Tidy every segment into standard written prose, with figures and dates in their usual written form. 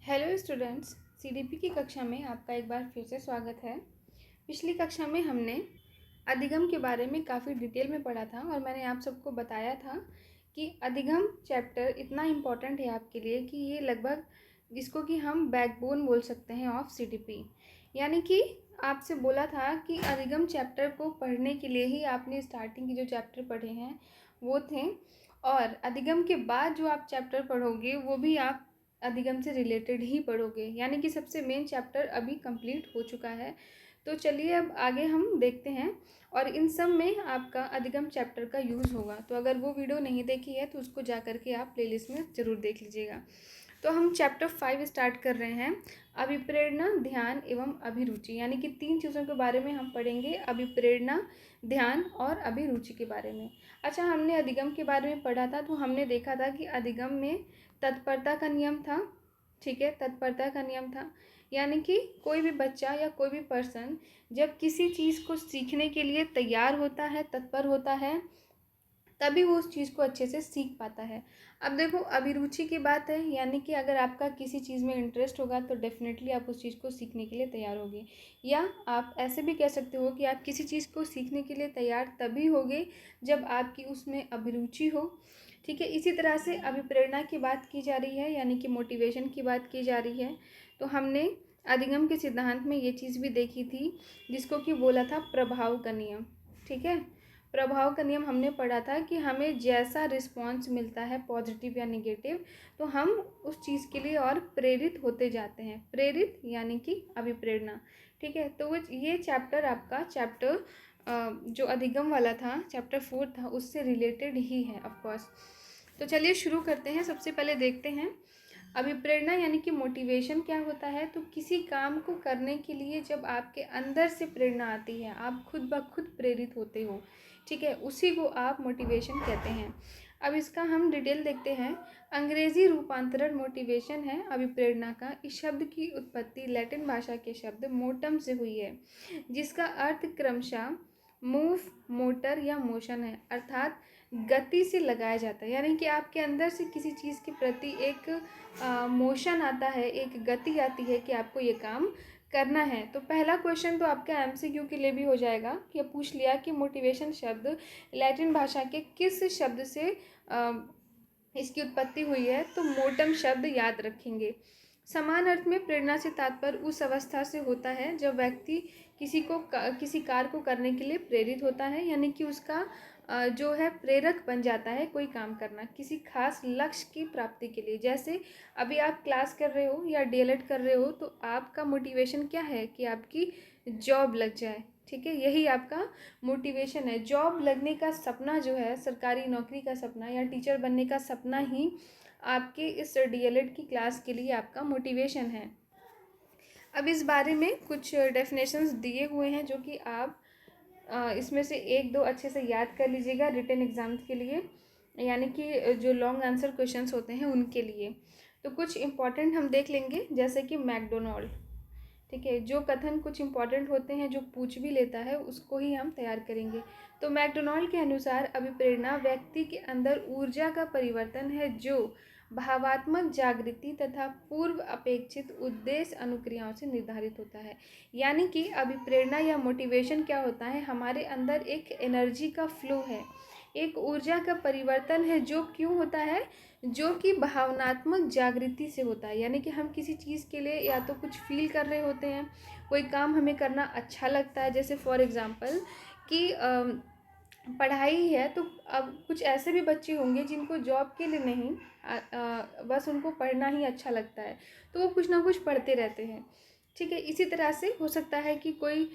Hello students, CDP की कक्षा में आपका एक बार फिर से स्वागत है। पिछली कक्षा में हमने अधिगम के बारे में काफ़ी डिटेल में पढ़ा था और मैंने आप सबको बताया था कि अधिगम चैप्टर इतना इम्पोर्टेंट है आपके लिए कि ये लगभग जिसको कि हम बैकबोन बोल सकते हैं ऑफ सीडीपी। यानी कि आपसे बोला था कि अधिगम चैप्टर को पढ़ने के लिए ही आपने स्टार्टिंग के जो चैप्टर पढ़े हैं वो थे, और अधिगम के बाद जो आप चैप्टर पढ़ोगे वो भी आप अधिगम से रिलेटेड ही पढ़ोगे। यानी कि सबसे मेन चैप्टर अभी कंप्लीट हो चुका है। तो चलिए अब आगे हम देखते हैं, और इन सब में आपका अधिगम चैप्टर का यूज़ होगा। तो अगर वो वीडियो नहीं देखी है तो उसको जा करके आप प्लेलिस्ट में ज़रूर देख लीजिएगा। तो हम चैप्टर 5 स्टार्ट कर रहे हैं, अभिप्रेरणा, ध्यान एवं अभिरुचि। यानी कि 3 चीज़ों के बारे में हम पढ़ेंगे, अभिप्रेरणा, ध्यान और अभिरुचि के बारे में। अच्छा, हमने अधिगम के बारे में पढ़ा था तो हमने देखा था कि अधिगम में तत्परता का नियम था। ठीक है, तत्परता का नियम था। यानी कि कोई भी बच्चा या कोई भी पर्सन जब किसी चीज़ को सीखने के लिए तैयार होता है, तत्पर होता है, तभी वो उस चीज़ को अच्छे से सीख पाता है। अब देखो, अभिरुचि की बात है, यानी कि अगर आपका किसी चीज़ में इंटरेस्ट होगा तो डेफिनेटली आप उस चीज़ को सीखने के लिए तैयार होगे। या आप ऐसे भी कह सकते हो कि आप किसी चीज़ को सीखने के लिए तैयार तभी होगे जब आपकी उसमें अभिरुचि हो। ठीक है, इसी तरह से अभिप्रेरणा की बात की जा रही है, यानी कि मोटिवेशन की बात की जा रही है। तो हमने अधिगम के सिद्धांत में ये चीज़ भी देखी थी जिसको कि बोला था प्रभाव का नियम। ठीक है, प्रभाव का नियम हमने पढ़ा था कि हमें जैसा रिस्पॉन्स मिलता है पॉजिटिव या निगेटिव, तो हम उस चीज़ के लिए और प्रेरित होते जाते हैं। प्रेरित यानी कि अभिप्रेरणा। ठीक है, तो वो ये चैप्टर आपका चैप्टर जो अधिगम वाला था, चैप्टर 4 था, उससे रिलेटेड ही है ऑफकोर्स। तो चलिए शुरू करते हैं। सबसे पहले देखते हैं अभिप्रेरणा यानी कि मोटिवेशन क्या होता है। तो किसी काम को करने के लिए जब आपके अंदर से प्रेरणा आती है, आप खुद ब खुद प्रेरित होते हो, ठीक है, उसी को आप मोटिवेशन कहते हैं। अब इसका हम डिटेल देखते हैं। अंग्रेजी रूपांतरण मोटिवेशन है अभिप्रेरणा का। इस शब्द की उत्पत्ति लैटिन भाषा के शब्द मोटम से हुई है, जिसका अर्थ क्रमशः मूव, मोटर या मोशन है, अर्थात गति से लगाया जाता है। यानी कि आपके अंदर से किसी चीज़ के प्रति एक मोशन आता है, एक गति आती है कि आपको ये काम करना है। तो पहला क्वेश्चन तो आपका एमसीक्यू के लिए भी हो जाएगा कि पूछ लिया कि मोटिवेशन शब्द लैटिन भाषा के किस शब्द से इसकी उत्पत्ति हुई है, तो मोटम शब्द याद रखेंगे। समान अर्थ में प्रेरणा से तात्पर्य उस अवस्था से होता है जब व्यक्ति किसी कार्य को करने के लिए प्रेरित होता है, यानी कि उसका जो है प्रेरक बन जाता है कोई काम करना किसी खास लक्ष्य की प्राप्ति के लिए। जैसे अभी आप क्लास कर रहे हो या डीएलएड कर रहे हो, तो आपका मोटिवेशन क्या है कि आपकी जॉब लग जाए। ठीक है, यही आपका मोटिवेशन है। जॉब लगने का सपना जो है, सरकारी नौकरी का सपना या टीचर बनने का सपना ही आपके इस डीएलएड की क्लास के लिए आपका मोटिवेशन है। अब इस बारे में कुछ डेफिनेशंस दिए हुए हैं जो कि आप इसमें से एक दो अच्छे से याद कर लीजिएगा रिटन एग्जाम्स के लिए, यानी कि जो लॉन्ग आंसर क्वेश्चंस होते हैं उनके लिए। तो कुछ इंपॉर्टेंट हम देख लेंगे, जैसे कि मैकडोनाल्ड। ठीक है, जो कथन कुछ इंपॉर्टेंट होते हैं, जो पूछ भी लेता है, उसको ही हम तैयार करेंगे। तो मैकडोनाल्ड के अनुसार अभिप्रेरणा व्यक्ति के अंदर ऊर्जा का परिवर्तन है जो भावात्मक जागृति तथा पूर्व अपेक्षित उद्देश्य अनुक्रियाओं से निर्धारित होता है। यानी कि अभिप्रेरणा या मोटिवेशन क्या होता है, हमारे अंदर एक एनर्जी का फ्लो है, एक ऊर्जा का परिवर्तन है, जो क्यों होता है, जो कि भावनात्मक जागृति से होता है। यानी कि हम किसी चीज़ के लिए या तो कुछ फील कर रहे होते हैं, कोई काम हमें करना अच्छा लगता है, जैसे फॉर एग्ज़ाम्पल कि पढ़ाई है, तो अब कुछ ऐसे भी बच्चे होंगे जिनको जॉब के लिए नहीं, बस उनको पढ़ना ही अच्छा लगता है, तो वो कुछ ना कुछ पढ़ते रहते हैं। ठीक है, इसी तरह से हो सकता है कि कोई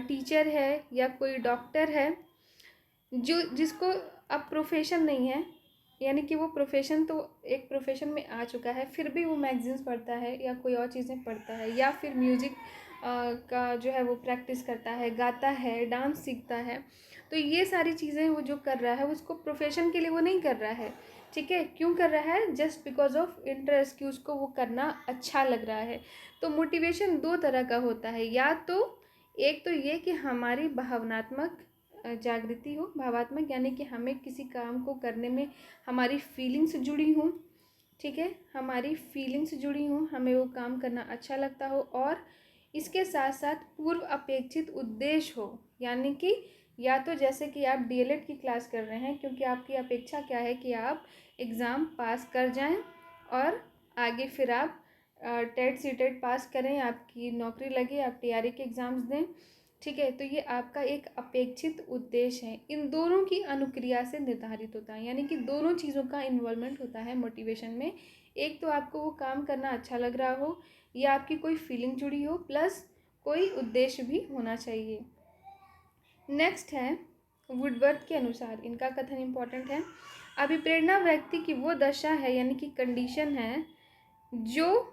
टीचर है या कोई डॉक्टर है जिसको अब प्रोफेशन नहीं है, यानी कि वो प्रोफेशन तो एक प्रोफेशन में आ चुका है, फिर भी वो मैगजीन्स पढ़ता है या कोई और चीज़ें पढ़ता है, या फिर म्यूज़िक का जो है वो प्रैक्टिस करता है, गाता है, डांस सीखता है। तो ये सारी चीज़ें वो जो कर रहा है, उसको प्रोफेशन के लिए वो नहीं कर रहा है। ठीक है, क्यों कर रहा है, जस्ट बिकॉज ऑफ इंटरेस्ट, कि उसको वो करना अच्छा लग रहा है। तो मोटिवेशन दो तरह का होता है, या तो एक तो ये कि हमारी भावनात्मक जागृति हो, भावात्मक यानी कि हमें किसी काम को करने में हमारी फीलिंग्स जुड़ी हों, ठीक है, हमारी फीलिंग्स जुड़ी हों, हमें वो काम करना अच्छा लगता हो और इसके साथ साथ पूर्व अपेक्षित उद्देश्य हो, यानी कि या तो जैसे कि आप डीएलएड की क्लास कर रहे हैं क्योंकि आपकी अपेक्षा क्या है कि आप एग्ज़ाम पास कर जाएं और आगे फिर आप टेट सीटेट पास करें, आपकी नौकरी लगे, आप टीआरई के एग्ज़ाम्स दें। ठीक है, तो ये आपका एक अपेक्षित उद्देश्य है। इन दोनों की अनुक्रिया से निर्धारित होता है, यानी कि दोनों चीज़ों का इन्वॉल्वमेंट होता है मोटिवेशन में। एक तो आपको वो काम करना अच्छा लग रहा हो या आपकी कोई फीलिंग जुड़ी हो, प्लस कोई उद्देश्य भी होना चाहिए। नेक्स्ट है वुडवर्थ के अनुसार, इनका कथन इम्पॉर्टेंट है। अभिप्रेरणा व्यक्ति की वो दशा है, यानी कि कंडीशन है, जो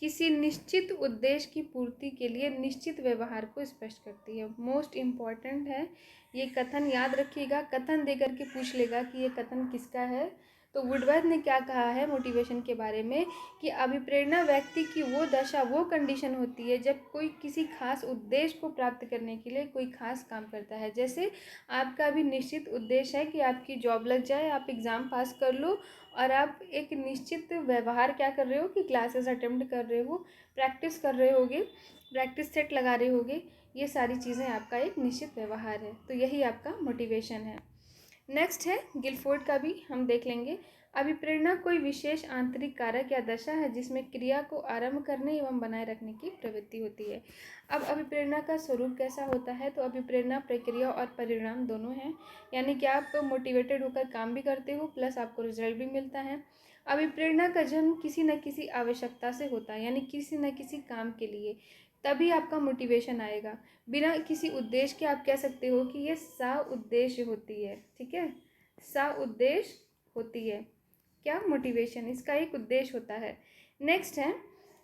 किसी निश्चित उद्देश्य की पूर्ति के लिए निश्चित व्यवहार को स्पष्ट करती है। मोस्ट इम्पॉर्टेंट है ये कथन, याद रखिएगा। कथन दे करके पूछ लेगा कि ये कथन किसका है। तो वुडवर्थ ने क्या कहा है मोटिवेशन के बारे में कि अभिप्रेरणा व्यक्ति की वो दशा, वो कंडीशन होती है जब कोई किसी खास उद्देश्य को प्राप्त करने के लिए कोई खास काम करता है। जैसे आपका अभी निश्चित उद्देश्य है कि आपकी जॉब लग जाए, आप एग्ज़ाम पास कर लो और आप एक निश्चित व्यवहार क्या कर रहे हो कि क्लासेस अटेम्प्ट कर रहे हो, प्रैक्टिस कर रहे होगे, प्रैक्टिस सेट लगा रहे होगे, ये सारी चीज़ें आपका एक निश्चित व्यवहार है। तो यही आपका मोटिवेशन है। नेक्स्ट है गिलफोर्ड का भी हम देख लेंगे। अभिप्रेरणा कोई विशेष आंतरिक कारक या दशा है जिसमें क्रिया को आरंभ करने एवं बनाए रखने की प्रवृत्ति होती है। अब अभिप्रेरणा का स्वरूप कैसा होता है, तो अभिप्रेरणा प्रक्रिया और परिणाम दोनों हैं, यानी कि आप मोटिवेटेड होकर काम भी करते हो प्लस आपको रिजल्ट भी मिलता है। अभिप्रेरणा का जन्म किसी न किसी आवश्यकता से होता है, यानी किसी न किसी काम के लिए, तभी आपका मोटिवेशन आएगा। बिना किसी उद्देश्य के आप कह सकते हो कि ये सा उद्देश्य होती है। ठीक है, सा उद्देश्य होती है क्या मोटिवेशन, इसका एक उद्देश्य होता है। नेक्स्ट है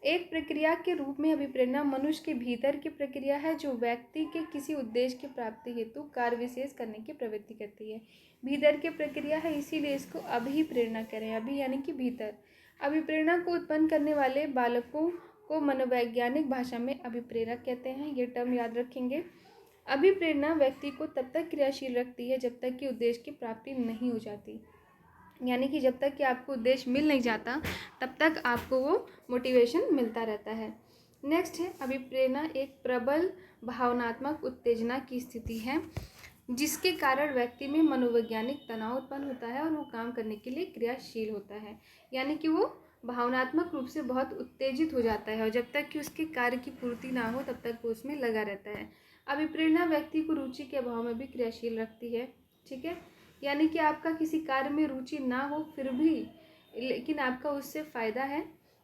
एक प्रक्रिया के रूप में अभिप्रेरणा मनुष्य के भीतर की प्रक्रिया है जो व्यक्ति के किसी उद्देश्य की प्राप्ति हेतु कार्य विशेष करने की प्रवृत्ति करती है। भीतर की प्रक्रिया है, इसीलिए इसको अभिप्रेरणा करें। अभी यानी कि भीतर। अभिप्रेरणा को उत्पन्न करने वाले बालकों को मनोवैज्ञानिक भाषा में अभिप्रेरक कहते हैं, ये टर्म याद रखेंगे। अभिप्रेरणा व्यक्ति को तब तक क्रियाशील रखती है जब तक कि उद्देश्य की प्राप्ति नहीं हो जाती, यानी कि जब तक कि आपको उद्देश्य मिल नहीं जाता तब तक आपको वो मोटिवेशन मिलता रहता है। नेक्स्ट है अभिप्रेरणा एक प्रबल भावनात्मक उत्तेजना की स्थिति है जिसके कारण व्यक्ति में मनोवैज्ञानिक तनाव उत्पन्न होता है और वो काम करने के लिए क्रियाशील होता है, यानी कि वो भावनात्मक रूप से बहुत उत्तेजित हो जाता है और जब तक कि उसके कार्य की पूर्ति ना हो तब तक वो उसमें लगा रहता है। अभिप्रेरणा व्यक्ति को रुचि के अभाव में भी क्रियाशील रखती है। ठीक है, यानी कि आपका किसी कार्य में रुचि ना हो फिर भी, लेकिन आपका उससे फ़ायदा है,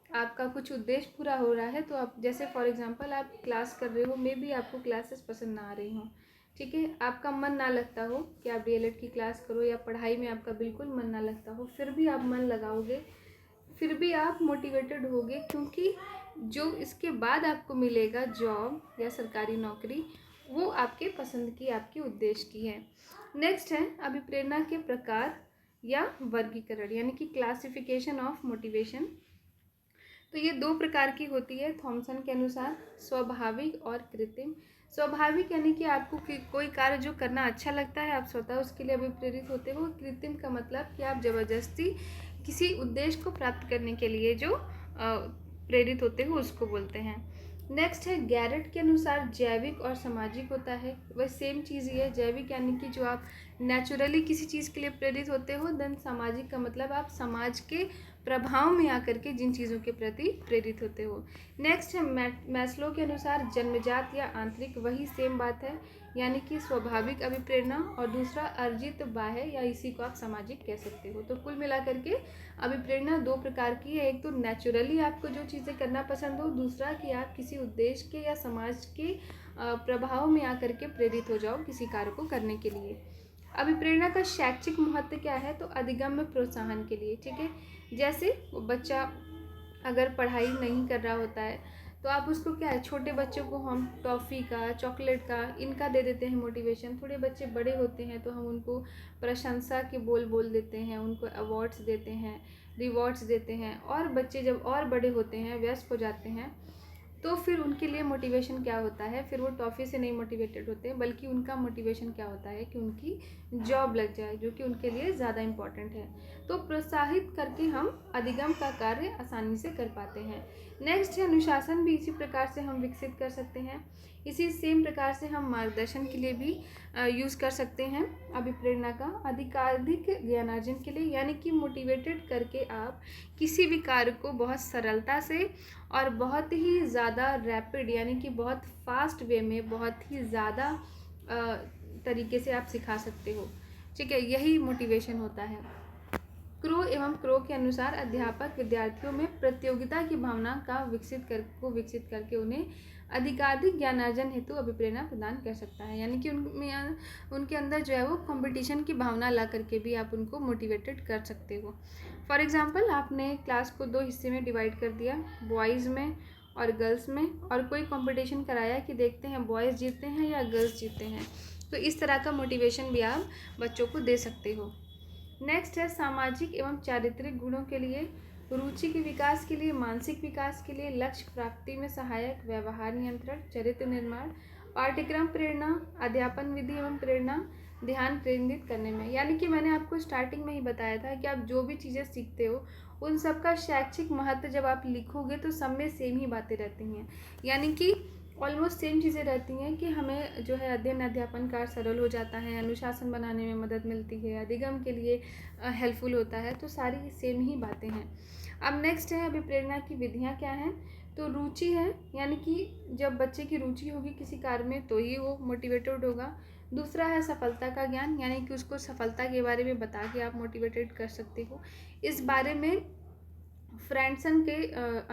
आपका कुछ उद्देश्य पूरा हो रहा है, तो आप जैसे फॉर एग्जांपल आप क्लास कर रहे हो, मे बी आपको क्लासेस पसंद ना आ रही हो, ठीक है, आपका मन ना लगता हो कि आप डीएलएड की क्लास करो या पढ़ाई में आपका बिल्कुल मन ना लगता हो, फिर भी आप मन लगाओगे, फिर भी आप मोटिवेटेड होगे, क्योंकि जो इसके बाद आपको मिलेगा जॉब या सरकारी नौकरी, वो आपके पसंद की, आपके उद्देश्य की है। नेक्स्ट है अभिप्रेरणा के प्रकार या वर्गीकरण, यानी कि क्लासिफिकेशन ऑफ मोटिवेशन। तो ये दो प्रकार की होती है थॉमसन के अनुसार, स्वाभाविक और कृत्रिम। स्वाभाविक यानी कि आपको कोई कार्य जो करना अच्छा लगता है, आप स्वतः उसके लिए अभिप्रेरित होते हो। कृत्रिम का मतलब कि आप जबरदस्ती किसी उद्देश्य को प्राप्त करने के लिए जो प्रेरित होते हो उसको बोलते हैं। नेक्स्ट है गैरेट के अनुसार जैविक और सामाजिक होता है। वह सेम चीज़ ही है, जैविक यानी कि जो आप नेचुरली किसी चीज़ के लिए प्रेरित होते हो, देन सामाजिक का मतलब आप समाज के प्रभाव में आकर के जिन चीज़ों के प्रति प्रेरित होते हो। नेक्स्ट है मैस्लो के अनुसार जन्मजात या आंतरिक, वही सेम बात है, यानी कि स्वाभाविक अभिप्रेरणा और दूसरा अर्जित बाह्य, या इसी को आप सामाजिक कह सकते हो। तो कुल मिलाकर के अभिप्रेरणा दो प्रकार की है, एक तो नेचुरली आपको जो चीज़ें करना पसंद हो, दूसरा कि आप किसी उद्देश्य के या समाज के प्रभाव में आकर के प्रेरित हो जाओ किसी कार्य को करने के लिए। अभिप्रेरणा का शैक्षिक महत्व क्या है, तो अधिगम्य प्रोत्साहन के लिए। ठीक है, जैसे बच्चा अगर पढ़ाई नहीं कर रहा होता है तो आप उसको क्या है, छोटे बच्चों को हम टॉफ़ी का, चॉकलेट का, इनका दे देते हैं मोटिवेशन। थोड़े बच्चे बड़े होते हैं तो हम उनको प्रशंसा के बोल देते हैं, उनको अवार्ड्स देते हैं, रिवॉर्ड्स देते हैं, और बच्चे जब और बड़े होते हैं, व्यस्त हो जाते हैं, तो फिर उनके लिए मोटिवेशन क्या होता है, फिर वो टॉफ़ी से नहीं मोटिवेटेड होते, बल्कि उनका मोटिवेशन क्या होता है कि उनकी जॉब लग जाए, जो कि उनके लिए ज़्यादा इम्पॉर्टेंट है। तो प्रोत्साहित करके हम अधिगम का कार्य आसानी से कर पाते हैं। नेक्स्ट है अनुशासन, भी इसी प्रकार से हम विकसित कर सकते हैं। इसी सेम प्रकार से हम मार्गदर्शन के लिए भी यूज़ कर सकते हैं अभिप्रेरणा का, अधिकाधिक ज्ञानार्जन के लिए, यानी कि मोटिवेटेड करके आप किसी भी कार्य को बहुत सरलता से और बहुत ही ज़्यादा रैपिड, यानी कि बहुत फास्ट वे में, बहुत ही ज़्यादा तरीके से आप सिखा सकते हो। ठीक है, यही मोटिवेशन होता है। क्रो के अनुसार अध्यापक विद्यार्थियों में प्रतियोगिता की भावना का विकसित करके उन्हें अधिकाधिक ज्ञानार्जन हेतु अभिप्रेरणा प्रदान कर सकता है, यानी कि उनके अंदर जो है वो कंपटीशन की भावना ला करके भी आप उनको मोटिवेटेड कर सकते हो। फॉर एग्जांपल, आपने क्लास को 2 हिस्से में डिवाइड कर दिया, बॉयज़ में और गर्ल्स में, और कोई कंपटीशन कराया कि देखते हैं बॉयज़ जीतते हैं या गर्ल्स जीतते हैं। तो इस तरह का मोटिवेशन भी आप बच्चों को दे सकते हो। नेक्स्ट है सामाजिक एवं चारित्रिक गुणों के लिए, रुचि के विकास के लिए, मानसिक विकास के लिए, लक्ष्य प्राप्ति में सहायक, व्यवहार नियंत्रण, चरित्र निर्माण, पाठ्यक्रम प्रेरणा, अध्यापन विधि एवं प्रेरणा, ध्यान केंद्रित करने में। यानी कि मैंने आपको स्टार्टिंग में ही बताया था कि आप जो भी चीज़ें सीखते हो उन सब का शैक्षिक महत्व जब आप लिखोगे तो सब में सेम ही बातें रहती हैं, यानी कि ऑलमोस्ट सेम चीज़ें रहती हैं कि हमें जो है अध्ययन अध्यापन कार्य सरल हो जाता है, अनुशासन बनाने में मदद मिलती है, अधिगम के लिए हेल्पफुल होता है, तो सारी सेम ही बातें हैं। अब नेक्स्ट है अभिप्रेरणा की विधियाँ क्या हैं। तो रुचि है, यानी कि जब बच्चे की रुचि होगी किसी कार्य में तो ही वो मोटिवेटेड होगा। दूसरा है सफलता का ज्ञान, यानी कि उसको सफलता के बारे में बता के आप मोटिवेटेड कर सकते हो। इस बारे में फ्रेंडसन के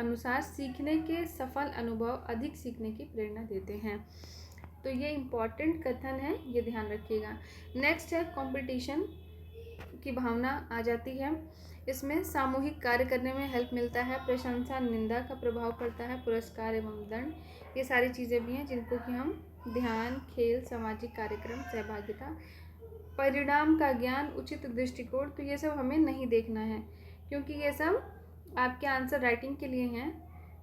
अनुसार सीखने के सफल अनुभव अधिक सीखने की प्रेरणा देते हैं। तो ये इम्पॉर्टेंट कथन है, ये ध्यान रखिएगा। नेक्स्ट है कंपटीशन की भावना आ जाती है। इसमें सामूहिक कार्य करने में हेल्प मिलता है, प्रशंसा निंदा का प्रभाव पड़ता है, पुरस्कार एवं दंड, ये सारी चीज़ें भी हैं जिनको कि हम ध्यान, खेल, सामाजिक कार्यक्रम, सहभागिता, परिणाम का ज्ञान, उचित दृष्टिकोण, तो ये सब हमें नहीं देखना है, क्योंकि ये सब आपके आंसर राइटिंग के लिए हैं,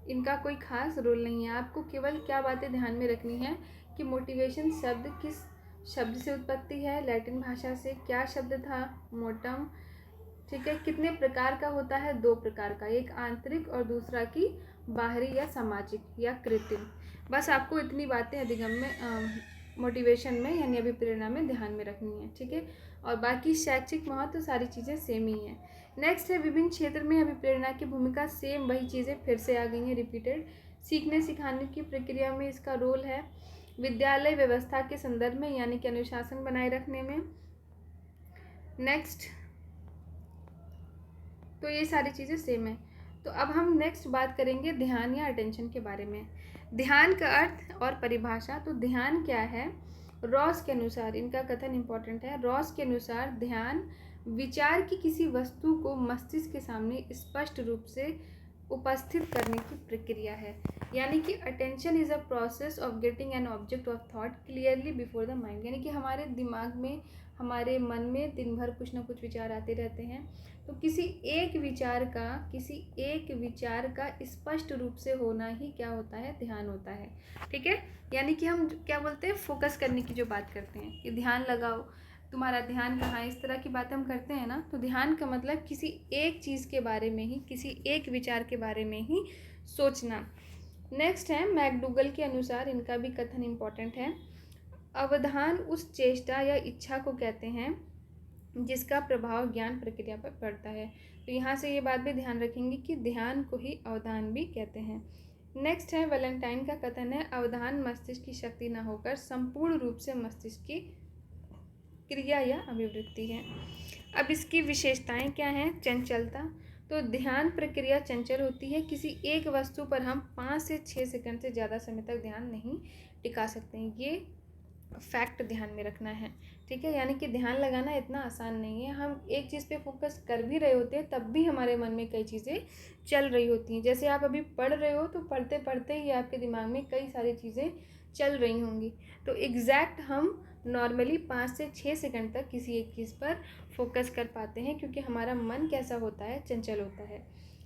इनका कोई खास रोल नहीं है। आपको केवल क्या बातें ध्यान में रखनी है कि मोटिवेशन शब्द किस शब्द से उत्पत्ति है, लैटिन भाषा से, क्या शब्द था, मोटम, ठीक है, कितने प्रकार का होता है, 2 प्रकार का, एक आंतरिक और दूसरा की बाहरी या सामाजिक या कृत्रिम। बस आपको इतनी बातें अधिगम में मोटिवेशन में यानी अभिप्रेरणा में ध्यान में रखनी है, ठीक है, और बाकी शैक्षिक महत्व तो सारी चीज़ें सेम ही हैं। नेक्स्ट है विभिन्न क्षेत्र में अभिप्रेरणा की भूमिका, सेम वही चीज़ें फिर से आ गई हैं रिपीटेड। सीखने सिखाने की प्रक्रिया में इसका रोल है, विद्यालय व्यवस्था के संदर्भ में, यानी कि अनुशासन बनाए रखने में। नेक्स्ट, तो ये सारी चीज़ें सेम है। तो अब हम नेक्स्ट बात करेंगे ध्यान या अटेंशन के बारे में। ध्यान का अर्थ और परिभाषा। तो ध्यान क्या है, रॉस के अनुसार, इनका कथन इम्पॉर्टेंट है, रॉस के अनुसार ध्यान विचार की किसी वस्तु को मस्तिष्क के सामने स्पष्ट रूप से उपस्थित करने की प्रक्रिया है, यानी कि attention is a process of getting an object of thought clearly before the mind, यानी कि हमारे दिमाग में, हमारे मन में दिन भर कुछ ना कुछ विचार आते रहते हैं, तो किसी एक विचार का स्पष्ट रूप से होना ही क्या होता है, ध्यान होता है, ठीक है। यानी कि हम क्या बोलते हैं, फोकस करने की जो बात करते हैं कि ध्यान लगाओ, तुम्हारा ध्यान कहाँ, इस तरह की बातें हम करते हैं ना, तो ध्यान का मतलब किसी एक चीज़ के बारे में ही, किसी एक विचार के बारे में ही सोचना। नेक्स्ट है मैकडूगल के अनुसार, इनका भी कथन इम्पॉर्टेंट है, अवधान उस चेष्टा या इच्छा को कहते हैं जिसका प्रभाव ज्ञान प्रक्रिया पर पड़ता है। तो यहाँ से ये बात भी ध्यान रखेंगे कि ध्यान को ही अवधान भी कहते हैं। नेक्स्ट है वैलेंटाइन का कथन है, अवधान मस्तिष्क की शक्ति न होकर संपूर्ण रूप से मस्तिष्क की क्रिया या अभिवृत्ति है। अब इसकी विशेषताएं क्या हैं, चंचलता। तो ध्यान प्रक्रिया चंचल होती है, किसी एक वस्तु पर हम 5 से 6 सेकंड से ज़्यादा समय तक ध्यान नहीं टिका सकते हैं, ये फैक्ट ध्यान में रखना है, ठीक है। यानी कि ध्यान लगाना इतना आसान नहीं है, हम एक चीज़ पे फोकस कर भी रहे होते हैं तब भी हमारे मन में कई चीज़ें चल रही होती हैं। जैसे आप अभी पढ़ रहे हो तो पढ़ते पढ़ते ही आपके दिमाग में कई सारी चीज़ें चल रही होंगी, तो एग्जैक्ट हम नॉर्मली 5 से 6 सेकंड तक किसी एक चीज़ पर फोकस कर पाते हैं, क्योंकि हमारा मन कैसा होता है, चंचल होता है।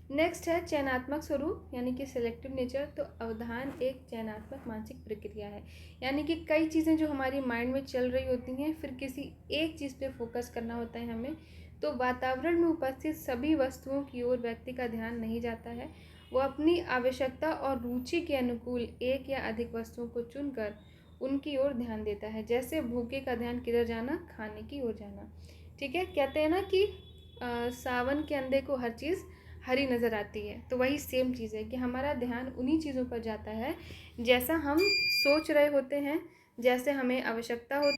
नेक्स्ट है चयनात्मक स्वरूप यानी कि सिलेक्टिव नेचर। तो अवधान एक चयनात्मक मानसिक प्रक्रिया है, यानी कि कई चीज़ें जो हमारी माइंड में चल रही होती हैं, फिर किसी एक चीज़ पे फोकस करना होता है हमें। तो वातावरण में उपस्थित सभी वस्तुओं की ओर व्यक्ति का ध्यान नहीं जाता है, वो अपनी आवश्यकता और रुचि के अनुकूल एक या अधिक वस्तुओं को चुनकर उनकी ओर ध्यान देता है। जैसे भूखे का ध्यान किधर जाना, खाने की ओर जाना। ठीक है, कहते हैं ना कि सावन के अंधे को हर चीज़ हरी नज़र आती है, तो वही सेम चीज़ है कि हमारा ध्यान उन्हीं चीज़ों पर जाता है जैसा हम सोच रहे होते हैं, जैसे हमें आवश्यकता हो।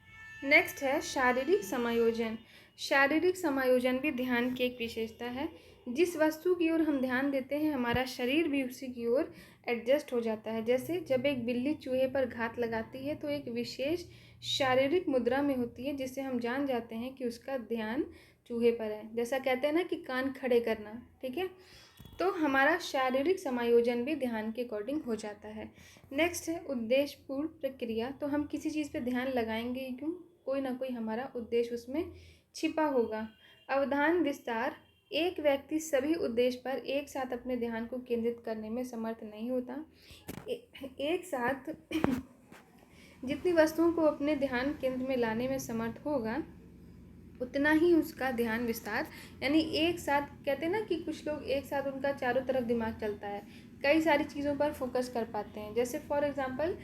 नेक्स्ट है शारीरिक समायोजन। शारीरिक समायोजन भी ध्यान की एक विशेषता है। जिस वस्तु की ओर हम ध्यान देते हैं, हमारा शरीर भी उसी की ओर एडजस्ट हो जाता है। जैसे जब एक बिल्ली चूहे पर घात लगाती है तो एक विशेष शारीरिक मुद्रा में होती है, जिससे हम जान जाते हैं कि उसका ध्यान चूहे पर है। जैसा कहते हैं ना कि कान खड़े करना, ठीक है, तो हमारा शारीरिक समायोजन भी ध्यान के अकॉर्डिंग हो जाता है। नेक्स्ट है उद्देश्यपूर्ण प्रक्रिया। तो हम किसी चीज़ पे ध्यान लगाएंगे ही क्यों, कोई ना कोई हमारा उद्देश्य उसमें छिपा होगा। अवधान विस्तार। एक व्यक्ति सभी उद्देश्य पर एक साथ अपने ध्यान को केंद्रित करने में समर्थ नहीं होता। एक साथ जितनी वस्तुओं को अपने ध्यान केंद्र में लाने में समर्थ होगा, उतना ही उसका ध्यान विस्तार, यानी एक साथ, कहते हैं ना कि कुछ लोग एक साथ उनका चारों तरफ दिमाग चलता है, कई सारी चीज़ों पर फोकस कर पाते हैं। जैसे फॉर एग्जांपल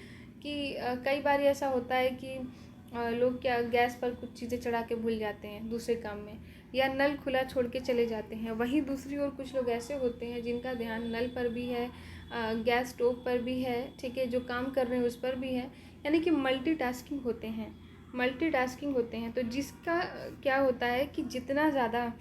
कि कई बार ऐसा होता है कि लोग क्या गैस पर कुछ चीज़ें चढ़ा के भूल जाते हैं दूसरे काम में, या नल खुला छोड़ के चले जाते हैं। वहीं दूसरी ओर कुछ लोग ऐसे होते हैं जिनका ध्यान नल पर भी है, गैस स्टोव पर भी है, ठीक है, जो काम कर रहे हैं उस पर भी है, यानी कि मल्टीटास्किंग होते हैं। तो जिसका क्या होता है कि जितना ज़्यादा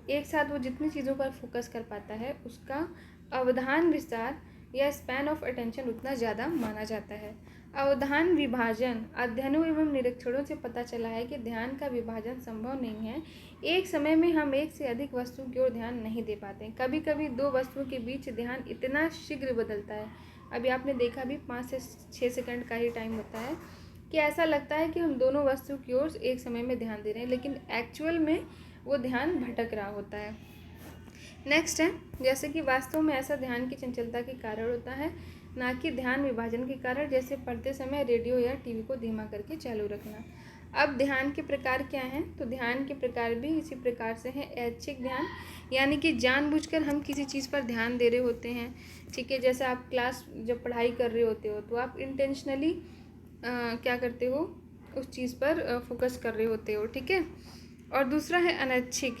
एक साथ वो जितनी चीज़ों पर फोकस कर पाता है, उसका अवधान विस्तार या स्पैन ऑफ अटेंशन उतना ज़्यादा माना जाता है। अवधान विभाजन। अध्ययनों एवं निरीक्षणों से पता चला है कि ध्यान का विभाजन संभव नहीं है। एक समय में हम एक से अधिक वस्तुओं की ओर ध्यान नहीं दे पाते। कभी कभी दो वस्तुओं के बीच ध्यान इतना शीघ्र बदलता है, अभी आपने देखा भी 5 से 6 सेकंड का ही टाइम होता है, कि ऐसा लगता है कि हम दोनों वस्तु की ओर एक समय में ध्यान दे रहे हैं, लेकिन एक्चुअल में वो ध्यान भटक रहा होता है। नेक्स्ट है जैसे कि वास्तव में ऐसा ध्यान की चंचलता के कारण होता है, ना कि ध्यान विभाजन के कारण। जैसे पढ़ते समय रेडियो या टीवी को धीमा करके चालू रखना। अब ध्यान के प्रकार क्या हैं, तो ध्यान के प्रकार भी इसी प्रकार से हैं। ऐच्छिक ध्यान, यानी कि जानबूझकर हम किसी चीज़ पर ध्यान दे रहे होते हैं, ठीक है। जैसे आप क्लास जब पढ़ाई कर रहे होते हो तो आप इंटेंशनली क्या करते हो, उस चीज़ पर फोकस कर रहे होते हो, ठीक है। और दूसरा है अनैच्छिक,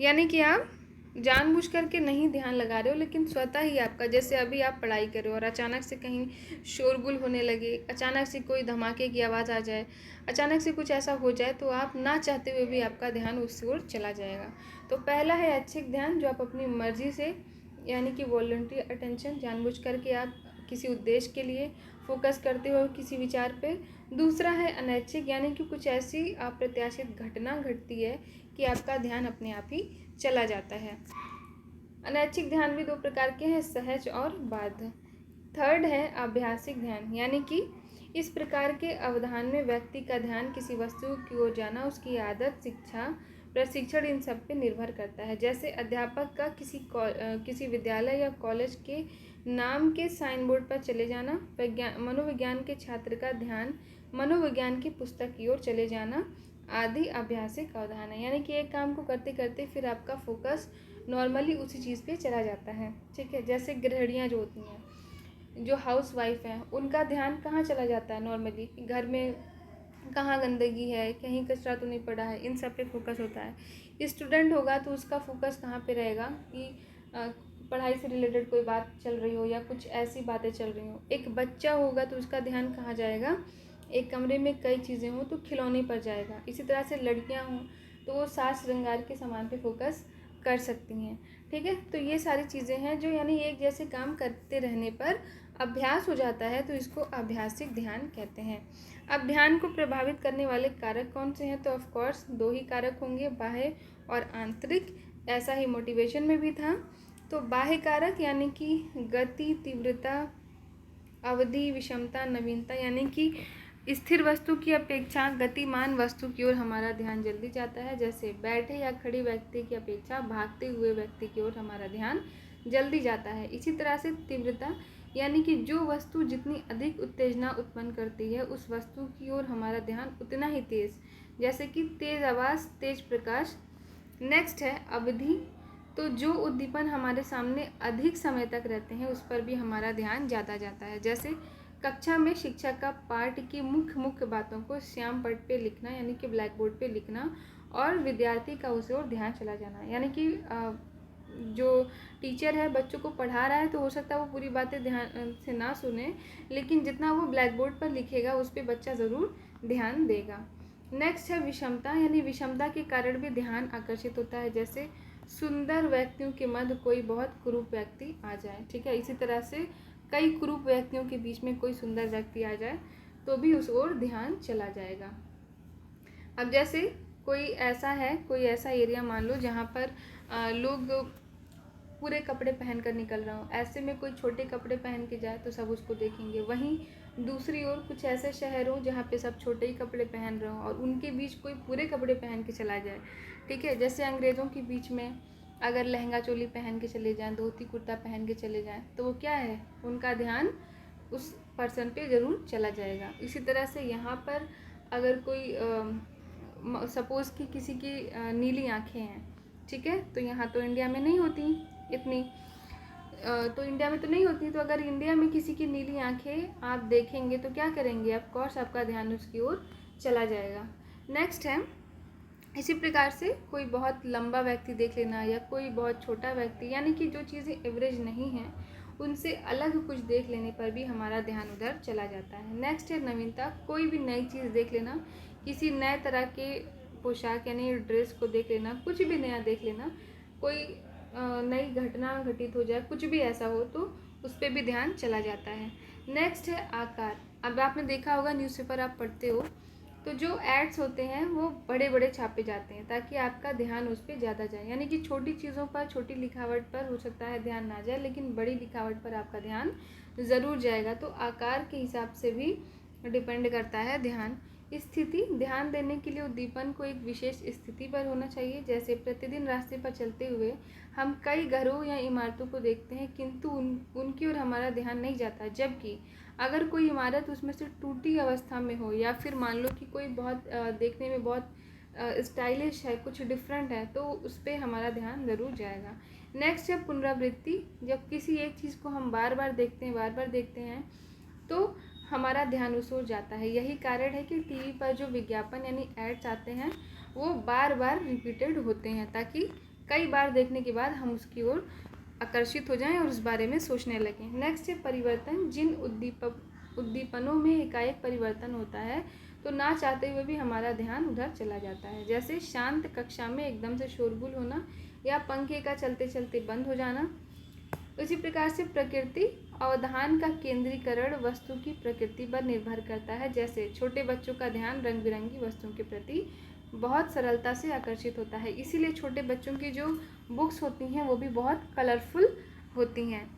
यानी कि आप जानबूझ करके नहीं ध्यान लगा रहे हो, लेकिन स्वतः ही आपका, जैसे अभी आप पढ़ाई कर रहे हो और अचानक से कहीं शोरगुल होने लगे, अचानक से कोई धमाके की आवाज़ आ जाए, अचानक से कुछ ऐसा हो जाए, तो आप ना चाहते हुए भी आपका ध्यान उस ओर चला जाएगा। तो पहला है ऐच्छिक ध्यान, जो आप अपनी मर्जी से, यानी कि वॉलंटरी अटेंशन, जानबूझ करके आप किसी उद्देश्य के लिए फोकस करते हो किसी विचार पे। दूसरा है अनैच्छिक, यानी कि कुछ ऐसी अप्रत्याशित घटना घटती है कि आपका ध्यान अपने आप ही चला जाता है। अनैच्छिक ध्यान भी दो प्रकार के हैं, सहज और बाध्य। थर्ड है अभ्यासिक ध्यान, यानी कि इस प्रकार के अवधान में व्यक्ति का ध्यान किसी वस्तु की ओर जाना उसकी आदत, शिक्षा, प्रशिक्षण, इन सब पे निर्भर करता है। जैसे अध्यापक का किसी विद्यालय या कॉलेज के नाम के साइन बोर्ड पर चले जाना, मनोविज्ञान के छात्र का ध्यान मनोविज्ञान की पुस्तक की ओर चले जाना आदि अभ्यासिक अवधान है। यानी कि एक काम को करते करते फिर आपका फोकस नॉर्मली उसी चीज़ पे चला जाता है, ठीक है। जैसे गृहिणियाँ जो होती हैं, जो हाउस वाइफ हैं, उनका ध्यान कहाँ चला जाता है नॉर्मली, घर में कहाँ गंदगी है, कहीं कचरा तो नहीं पड़ा है, इन सब पे फोकस होता है। स्टूडेंट होगा तो उसका फोकस कहाँ पे रहेगा कि पढ़ाई से रिलेटेड कोई बात चल रही हो या कुछ ऐसी बातें चल रही हो। एक बच्चा होगा तो उसका ध्यान कहाँ जाएगा, एक कमरे में कई चीज़ें हों तो खिलौने पर जाएगा। इसी तरह से लड़कियां हों तो वो साज श्रृंगार के सामान पे फोकस कर सकती हैं, ठीक है। तो ये सारी चीज़ें हैं जो, यानी एक जैसे काम करते रहने पर अभ्यास हो जाता है, तो इसको अभ्यासिक ध्यान कहते हैं। अब ध्यान को प्रभावित करने वाले कारक कौन से हैं, तो ऑफ कोर्स दो ही कारक होंगे, बाह्य और आंतरिक। ऐसा ही मोटिवेशन में भी था। तो बाह्य कारक यानी कि गति, तीव्रता, अवधि, विषमता, नवीनता, यानी कि स्थिर वस्तु की अपेक्षा गतिमान वस्तु की ओर हमारा ध्यान जल्दी जाता है। जैसे बैठे या खड़े व्यक्ति की अपेक्षा भागते हुए व्यक्ति की ओर हमारा ध्यान जल्दी जाता है। इसी तरह से तीव्रता यानी कि जो वस्तु जितनी अधिक उत्तेजना उत्पन्न करती है उस वस्तु की ओर हमारा ध्यान उतना ही तेज, जैसे कि तेज आवाज़, तेज प्रकाश। नेक्स्ट है अवधि। तो जो उद्दीपन हमारे सामने अधिक समय तक रहते हैं उस पर भी हमारा ध्यान ज़्यादा जाता है। जैसे कक्षा में शिक्षक का पाठ की मुख्य मुख्य बातों को श्याम पट पे लिखना यानी कि ब्लैक बोर्ड पे लिखना और विद्यार्थी का उस ओर ध्यान चला जाना, यानी कि जो टीचर है बच्चों को पढ़ा रहा है तो हो सकता है वो पूरी बातें ध्यान से ना सुने, लेकिन जितना वो ब्लैक बोर्ड पर लिखेगा उस पर बच्चा ज़रूर ध्यान देगा। नेक्स्ट है विषमता, यानी विषमता के कारण भी ध्यान आकर्षित होता है। जैसे सुंदर व्यक्तियों के मध्य कोई बहुत कुरूप व्यक्ति आ जाए, ठीक है, इसी तरह से कई कुरूप व्यक्तियों के बीच में कोई सुंदर व्यक्ति आ जाए तो भी उस ओर ध्यान चला जाएगा। अब जैसे कोई ऐसा एरिया मान लो जहाँ पर लोग पूरे कपड़े पहन कर निकल रहा हो, ऐसे में कोई छोटे कपड़े पहन के जाए तो सब उसको देखेंगे। वहीं दूसरी ओर कुछ ऐसे शहर हो जहाँ पे सब छोटे ही कपड़े पहन रहे हो और उनके बीच कोई पूरे कपड़े पहन के चला जाए, ठीक है, जैसे अंग्रेज़ों के बीच में अगर लहंगा चोली पहन के चले जाएं, धोती कुर्ता पहन के चले जाएं, तो वो क्या है, उनका ध्यान उस पर्सन पे ज़रूर चला जाएगा। इसी तरह से यहाँ पर अगर कोई सपोज़ कि किसी की नीली आँखें हैं, ठीक है, तो यहाँ तो इंडिया में नहीं होती इतनी, तो इंडिया में तो नहीं होती, तो अगर इंडिया में किसी की नीली आंखें आप देखेंगे तो क्या करेंगे, ऑफ कोर्स आपका ध्यान उसकी ओर चला जाएगा। नेक्स्ट है इसी प्रकार से कोई बहुत लंबा व्यक्ति देख लेना या कोई बहुत छोटा व्यक्ति, यानी कि जो चीज़ें एवरेज नहीं हैं उनसे अलग कुछ देख लेने पर भी हमारा ध्यान उधर चला जाता है। नेक्स्ट है नवीनता, कोई भी नई चीज़ देख लेना, किसी नए तरह के पोशाक यानी ड्रेस को देख लेना, कुछ भी नया देख लेना, कोई नई घटना घटित हो जाए, कुछ भी ऐसा हो तो उस पर भी ध्यान चला जाता है। नेक्स्ट है आकार। अब आपने देखा होगा न्यूज़पेपर आप पढ़ते हो तो जो एड्स होते हैं वो बड़े बड़े छापे जाते हैं ताकि आपका ध्यान उस पर ज़्यादा जाए, यानी कि छोटी चीज़ों पर, छोटी लिखावट पर हो सकता है ध्यान ना जाए, लेकिन बड़ी लिखावट पर आपका ध्यान ज़रूर जाएगा। तो आकार के हिसाब से भी डिपेंड करता है ध्यान। स्थिति, ध्यान देने के लिए उद्दीपन को एक विशेष स्थिति पर होना चाहिए। जैसे प्रतिदिन रास्ते पर चलते हुए हम कई घरों या इमारतों को देखते हैं किंतु उनकी ओर हमारा ध्यान नहीं जाता, जबकि अगर कोई इमारत उसमें से टूटी अवस्था में हो या फिर मान लो कि कोई बहुत देखने में बहुत स्टाइलिश है, कुछ डिफरेंट है, तो उस पर हमारा ध्यान ज़रूर जाएगा। नेक्स्ट है पुनरावृत्ति। जब किसी एक चीज़ को हम बार बार देखते हैं तो हमारा ध्यान उस ओर जाता है। यही कारण है कि टीवी पर जो विज्ञापन यानी एड्स आते हैं वो बार बार रिपीटेड होते हैं ताकि कई बार देखने के बाद हम उसकी ओर आकर्षित हो जाएं और उस बारे में सोचने लगें। नेक्स्ट है परिवर्तन। जिन उद्दीपनों में एकाएक परिवर्तन होता है तो ना चाहते हुए भी हमारा ध्यान उधर चला जाता है। जैसे शांत कक्षा में एकदम से शोरगुल होना या पंखे का चलते चलते बंद हो जाना। उसी प्रकार से प्रकृति, अवधान का केंद्रीकरण वस्तु की प्रकृति पर निर्भर करता है। जैसे छोटे बच्चों का ध्यान रंग बिरंगी वस्तुओं के प्रति बहुत सरलता से आकर्षित होता है, इसीलिए छोटे बच्चों की जो बुक्स होती हैं वो भी बहुत कलरफुल होती हैं।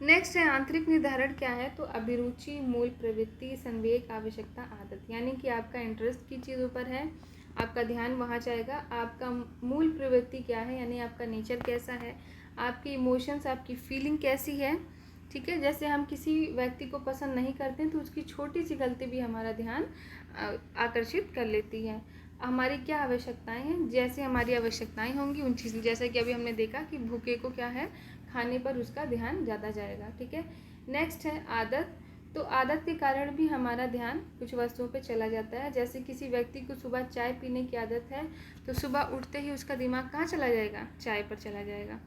नेक्स्ट है आंतरिक निर्धारण क्या है, तो अभिरुचि, मूल प्रवृत्ति, संवेग, आवश्यकता, आदत, यानी कि आपका इंटरेस्ट की चीज़ों पर है, आपका ध्यान वहाँ जाएगा। आपका मूल प्रवृत्ति क्या है, यानी आपका नेचर कैसा है, आपकी इमोशंस, आपकी फीलिंग कैसी है, ठीक है। जैसे हम किसी व्यक्ति को पसंद नहीं करते तो उसकी छोटी सी गलती भी हमारा ध्यान आकर्षित कर लेती है। हमारी क्या आवश्यकताएं हैं, जैसे हमारी आवश्यकताएं होंगी उन चीज़, जैसा कि अभी हमने देखा कि भूखे को क्या है, खाने पर उसका ध्यान ज़्यादा जाएगा, ठीक है। नेक्स्ट है आदत। तो आदत के कारण भी हमारा ध्यान कुछ वस्तुओं पे चला जाता है। जैसे किसी व्यक्ति को सुबह चाय पीने की आदत है तो सुबह उठते ही उसका दिमाग कहाँ चला जाएगा, चाय पर चला जाएगा।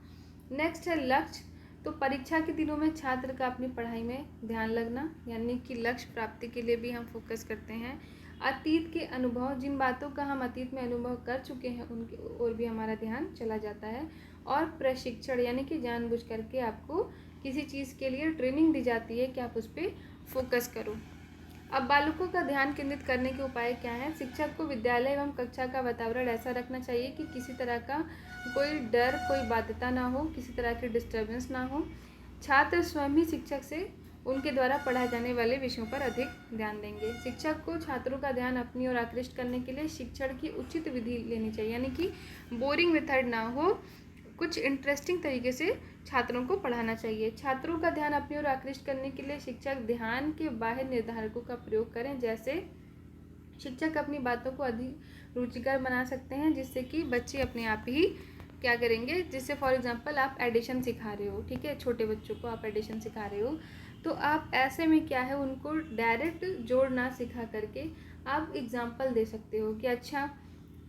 नेक्स्ट है लक्ष्य। तो परीक्षा के दिनों में छात्र का अपनी पढ़ाई में ध्यान लगना, यानी कि लक्ष्य प्राप्ति के लिए भी हम फोकस करते हैं। अतीत के अनुभव, जिन बातों का हम अतीत में अनुभव कर चुके हैं उनकी ओर भी हमारा ध्यान चला जाता है। और प्रशिक्षण, यानी कि जानबूझ करके आपको किसी चीज़ के लिए ट्रेनिंग दी जाती है कि आप उस पर फोकस करो। अब बालकों का ध्यान केंद्रित करने के उपाय क्या हैं। शिक्षक को विद्यालय एवं कक्षा का वातावरण ऐसा रखना चाहिए कि किसी तरह का कोई डर, कोई बाध्यता ना हो, किसी तरह की डिस्टर्बेंस ना हो। छात्र स्वयं ही शिक्षक से उनके द्वारा पढ़ाए जाने वाले विषयों पर अधिक ध्यान देंगे। शिक्षक को छात्रों का ध्यान अपनी ओर आकृष्ट करने के लिए शिक्षण की उचित विधि लेनी चाहिए, यानी कि बोरिंग मेथड ना हो, कुछ इंटरेस्टिंग तरीके से छात्रों को पढ़ाना चाहिए। छात्रों का ध्यान अपनी ओर आकृष्ट करने के लिए शिक्षक ध्यान के बाह्य निर्धारकों का प्रयोग करें। जैसे शिक्षक अपनी बातों को अधिक रुचिकर बना सकते हैं, जिससे कि बच्चे अपने आप ही क्या करेंगे। जिससे फॉर एग्जांपल आप एडिशन सिखा रहे हो, ठीक है, छोटे बच्चों को आप एडिशन सिखा रहे हो, तो आप ऐसे में क्या है, उनको डायरेक्ट जोड़ ना सिखा करके आप एग्जांपल दे सकते हो कि अच्छा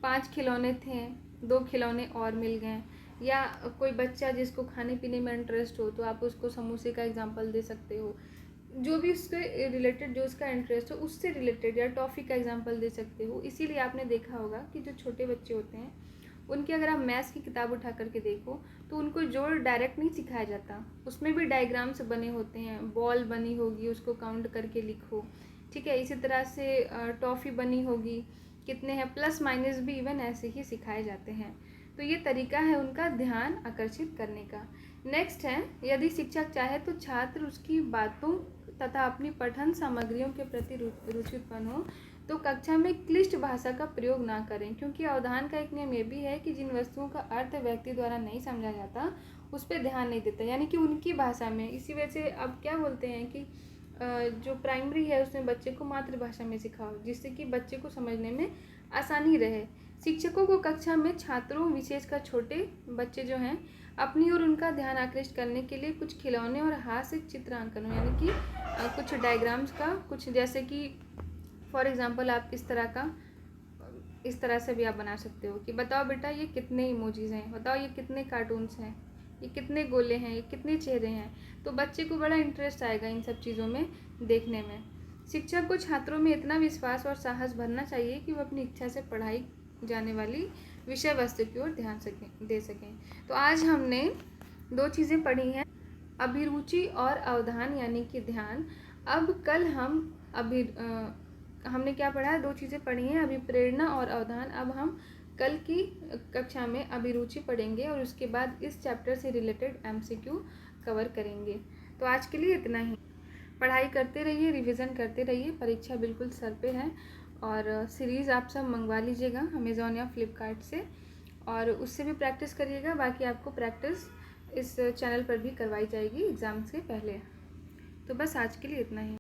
5 खिलौने थे, 2 खिलौने और मिल गए। या कोई बच्चा जिसको खाने पीने में इंटरेस्ट हो तो आप उसको समोसे का एग्जांपल दे सकते हो। जो भी उसके रिलेटेड, जो उसका इंटरेस्ट हो उससे रिलेटेड, या टॉफ़ी का एग्जांपल दे सकते हो। इसीलिए आपने देखा होगा कि जो छोटे बच्चे होते हैं उनकी अगर आप मैथ्स की किताब उठा करके देखो तो उनको जोड़ डायरेक्ट नहीं सिखाया जाता, उसमें भी डायग्राम्स बने होते हैं। बॉल बनी होगी, उसको काउंट करके लिखो, ठीक है। इसी तरह से टॉफ़ी बनी होगी, कितने हैं, प्लस माइनस भी इवन ऐसे ही सिखाए जाते हैं। तो ये तरीका है उनका ध्यान आकर्षित करने का। नेक्स्ट है, यदि शिक्षक चाहे तो छात्र उसकी बातों तथा अपनी पठन सामग्रियों के प्रति रुचि उत्पन्न हो तो कक्षा में क्लिष्ट भाषा का प्रयोग ना करें, क्योंकि अवधान का एक नियम ये भी है कि जिन वस्तुओं का अर्थ व्यक्ति द्वारा नहीं समझा जाता उस पर ध्यान नहीं देता, यानी कि उनकी भाषा में। इसी वजह से अब क्या बोलते हैं कि जो प्राइमरी है उसमें बच्चे को मातृभाषा में सिखाओ, जिससे कि बच्चे को समझने में आसानी रहे। शिक्षकों को कक्षा में छात्रों, विशेषकर छोटे बच्चे जो हैं, अपनी और उनका ध्यान आकृष्ट करने के लिए कुछ खिलौने और हास्य चित्रांकनों, यानी कि कुछ डायग्राम्स का, कुछ जैसे कि फॉर एग्जांपल आप इस तरह से भी आप बना सकते हो कि बताओ बेटा ये कितने इमोजीज हैं, बताओ ये कितने कार्टून्स हैं, ये कितने गोले हैं, ये कितने चेहरे हैं। तो बच्चे को बड़ा इंटरेस्ट आएगा इन सब चीज़ों में देखने में। शिक्षक को छात्रों में इतना विश्वास और साहस भरना चाहिए कि वो अपनी इच्छा से पढ़ाई जाने वाली विषय वस्तु की ओर ध्यान दे सकें। तो आज हमने 2 चीज़ें पढ़ी हैं, अभिरुचि और अवधान यानी कि ध्यान। अब कल हम हमने क्या पढ़ा है, 2 चीज़ें पढ़ी हैं, अभिप्रेरणा और अवधान। अब हम कल की कक्षा में अभिरुचि पढ़ेंगे और उसके बाद इस चैप्टर से रिलेटेड MCQ कवर करेंगे। तो आज के लिए इतना ही। पढ़ाई करते रहिए, रिवीजन करते रहिए, परीक्षा बिल्कुल सर पे है। और सीरीज़ आप सब मंगवा लीजिएगा अमेज़ॉन या फ्लिपकार्ट से, और उससे भी प्रैक्टिस करिएगा। बाकी आपको प्रैक्टिस इस चैनल पर भी करवाई जाएगी एग्ज़ाम से पहले। तो बस आज के लिए इतना ही।